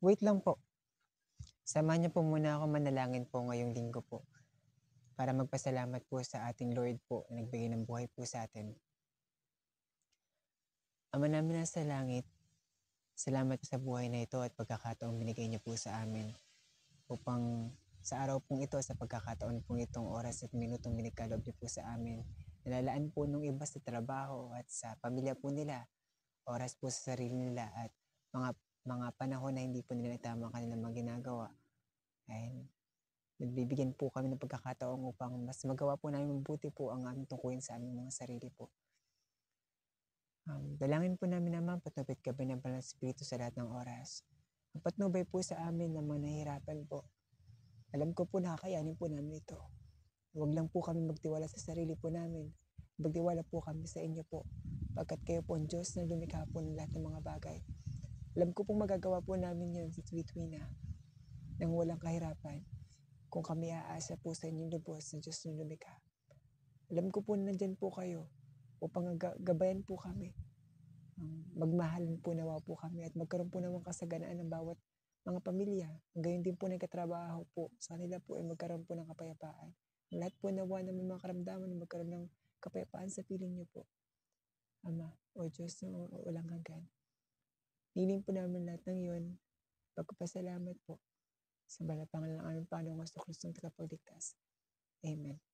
Wait lang po, samahan niyo po muna ako manalangin po ngayong linggo po para magpasalamat po sa ating Lord po na nagbigay ng buhay po sa atin. Ama namin nasa langit, salamat sa buhay na ito at pagkakataong binigay niyo po sa amin upang sa araw pong ito, sa pagkakataon pong itong oras at minutong binigkaloob niyo po sa amin. Nilalaan po nung iba sa trabaho at sa pamilya po nila, oras po sa sarili nila at mga mga panahon na hindi po nila tama ang kanilang mga ginagawa. And nagbibigyan po kami ng pagkakataon upang mas magawa po namin mabuti po ang aming tungkulin sa aming mga sarili po. Dalangin po namin naman patnubay kami ng Banal na Espiritu sa lahat ng oras. Ang patnubay po sa amin na mga nahihirapan po. Alam ko po nakakayanin po namin ito. Huwag lang po kami magtiwala sa sarili po namin. Magtiwala po kami sa inyo po. Pagkat kayo po ang Diyos na lumikha po ng lahat ng mga bagay. Alam ko pong magagawa po namin yun sa tuwi-tuwi na nang walang kahirapan. Kung kami aasa po sa inyong lubos na Diyos na lumikha. Alam ko po nandyan po kayo upang gabayan po kami. Magmahalan po nawa po kami at magkaroon po naman kasaganaan ng bawat mga pamilya. Gayon din po nagkatrabaho po. Sa kanila po ay magkaroon po ng kapayapaan. Lahat po nawa na may mga karamdaman na magkaroon ng kapayapaan sa piling niyo po. Ama, o Diyos na walang hanggan. Hiling po namin lahat ng iyon. Pagpapasalamat po sa banal pangalan ng aming Panginoong Kristong tagapagligtas. Amen.